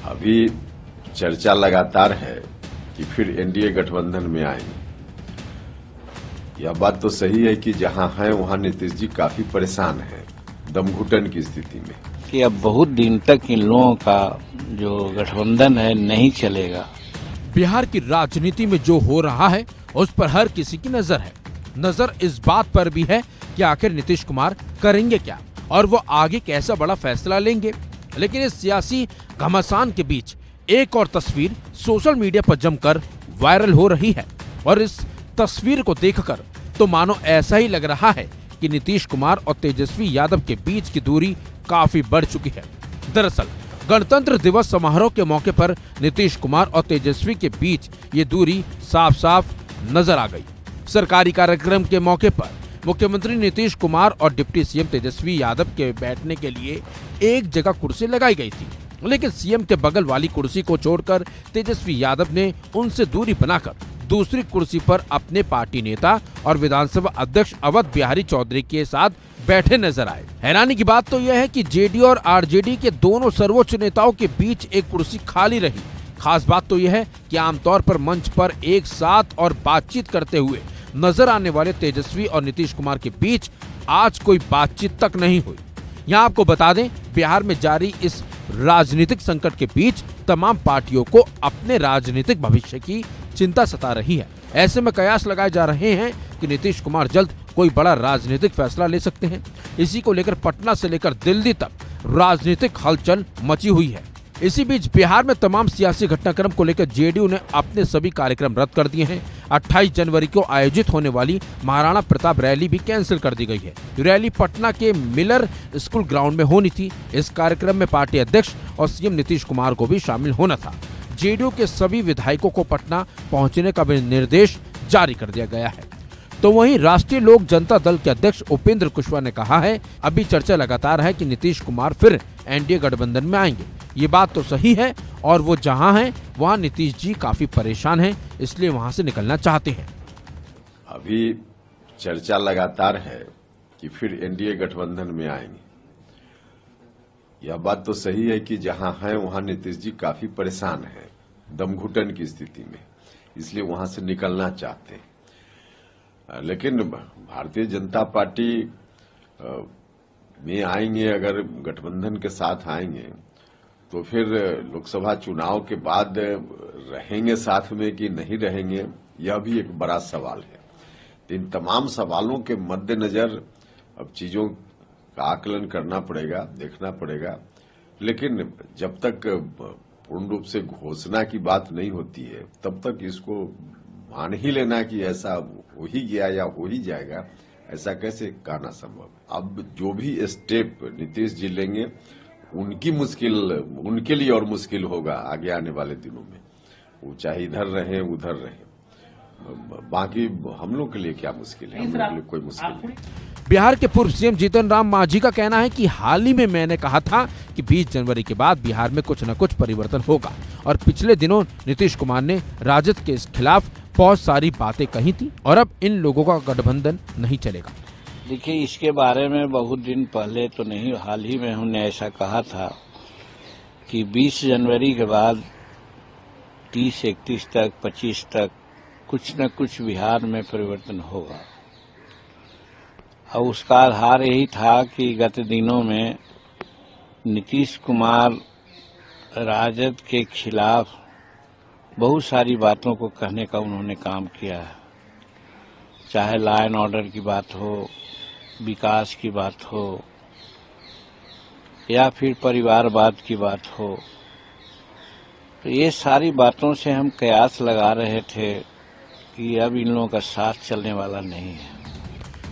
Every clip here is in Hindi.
अभी चर्चा लगातार है कि फिर एनडीए गठबंधन में आएंगे। यह बात तो सही है कि जहां हैं वहां नीतीश जी काफी परेशान हैं, दमघुटन की स्थिति में कि अब बहुत दिन तक इन लोगों का जो गठबंधन है नहीं चलेगा। बिहार की राजनीति में जो हो रहा है उस पर हर किसी की नजर है। नजर इस बात पर भी है कि आखिर नीतीश कुमार करेंगे क्या और वो आगे कैसा बड़ा फैसला लेंगे। लेकिन इस सियासी घमासान के बीच एक और तस्वीर सोशल मीडिया पर जमकर वायरल हो रही है और इस तस्वीर को देखकर तो मानो ऐसा ही लग रहा है कि नीतीश कुमार और तेजस्वी यादव के बीच की दूरी काफी बढ़ चुकी है। दरअसल गणतंत्र दिवस समारोह के मौके पर नीतीश कुमार और तेजस्वी के बीच ये दूरी साफ साफ नजर आ गई। सरकारी कार्यक्रम के मौके पर मुख्यमंत्री नीतीश कुमार और डिप्टी सीएम तेजस्वी यादव के बैठने के लिए एक जगह कुर्सी लगाई गई थी, लेकिन सीएम के बगल वाली कुर्सी को छोड़कर तेजस्वी यादव ने उनसे दूरी बनाकर दूसरी कुर्सी पर अपने पार्टी नेता और विधानसभा अध्यक्ष अवध बिहारी चौधरी के साथ बैठे नजर आए। हैरानी की बात तो यह है कि जेडीयू और आरजेडी के दोनों सर्वोच्च नेताओं के बीच एक कुर्सी खाली रही। खास बात तो यह है कि आमतौर पर मंच पर एक साथ और बातचीत करते हुए नजर आने वाले तेजस्वी और नीतीश कुमार के बीच आज कोई बातचीत तक नहीं हुई। यहाँ आपको बता दें, बिहार में जारी इस राजनीतिक संकट के बीच तमाम पार्टियों को अपने राजनीतिक भविष्य की चिंता सता रही है। ऐसे में कयास लगाए जा रहे हैं कि नीतीश कुमार जल्द कोई बड़ा राजनीतिक फैसला ले सकते हैं। इसी को लेकर पटना से लेकर दिल्ली तक राजनीतिक हलचल मची हुई है। इसी बीच बिहार में तमाम सियासी घटनाक्रम को लेकर जेडीयू ने अपने सभी कार्यक्रम रद्द कर दिए हैं। 28 जनवरी को आयोजित होने वाली महाराणा प्रताप रैली भी कैंसिल कर दी गई है। रैली पटना के मिलर स्कूल ग्राउंड में होनी थी। इस कार्यक्रम में पार्टी अध्यक्ष और सीएम नीतीश कुमार को भी शामिल होना था। जेडीयू के सभी विधायकों को पटना पहुंचने का भी निर्देश जारी कर दिया गया है। तो वहीं राष्ट्रीय लोक जनता दल के अध्यक्ष उपेंद्र कुशवाहा ने कहा है, अभी चर्चा लगातार है कि नीतीश कुमार फिर एनडीए गठबंधन में आएंगे। ये बात तो सही है और वो जहां हैं वहां नीतीश जी काफी परेशान हैं, इसलिए वहां से निकलना चाहते हैं। अभी चर्चा लगातार है कि फिर एनडीए गठबंधन में आएंगे। यह बात तो सही है कि जहां हैं वहां नीतीश जी काफी परेशान हैं, दमघुटन की स्थिति में, इसलिए वहां से निकलना चाहते हैं। लेकिन भारतीय जनता पार्टी में आएंगे, अगर गठबंधन के साथ आएंगे तो फिर लोकसभा चुनाव के बाद रहेंगे साथ में कि नहीं रहेंगे, यह भी एक बड़ा सवाल है। इन तमाम सवालों के मद्देनजर अब चीजों का आकलन करना पड़ेगा, देखना पड़ेगा। लेकिन जब तक पूर्ण रूप से घोषणा की बात नहीं होती है तब तक इसको मान ही लेना कि ऐसा हो ही गया या हो ही जाएगा, ऐसा कैसे कहना संभव है। अब जो भी स्टेप नीतीश जी लेंगे उनकी मुश्किल, उनके लिए और मुश्किल होगा आगे आने वाले दिनों में। वो चाहे इधर रहे उधर रहे, बाकी हम लोग के लिए क्या मुश्किल है, हम लोग के लिए कोई मुश्किल नहीं। बिहार के पूर्व सीएम जीतन राम मांझी का कहना है कि हाल ही में मैंने कहा था कि 20 जनवरी के बाद बिहार में कुछ न कुछ परिवर्तन होगा और पिछले दिनों नीतीश कुमार ने राजद के खिलाफ बहुत सारी बातें कही थी और अब इन लोगों का गठबंधन नहीं चलेगा। देखिए, इसके बारे में बहुत दिन पहले तो नहीं, हाल ही में हमने ऐसा कहा था कि 20 जनवरी के बाद 30, 31 तक, 25 तक कुछ न कुछ बिहार में परिवर्तन होगा। और उसका आधार यही था कि गत दिनों में नीतीश कुमार राजद के खिलाफ बहुत सारी बातों को कहने का उन्होंने काम किया है, चाहे लॉ एंड ऑर्डर की बात हो, विकास की बात हो या फिर परिवारवाद की बात हो। तो ये सारी बातों से हम कयास लगा रहे थे कि अब इन लोगों का साथ चलने वाला नहीं है।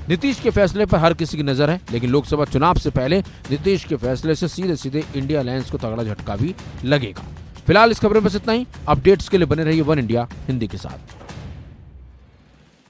नीतीश के फैसले पर हर किसी की नजर है, लेकिन लोकसभा चुनाव से पहले नीतीश के फैसले से सीधे सीधे इंडिया अलायंस को तगड़ा झटका भी लगेगा। फिलहाल इस खबर में बस इतना ही। अपडेट्स के लिए बने रहिए वन इंडिया हिंदी के साथ।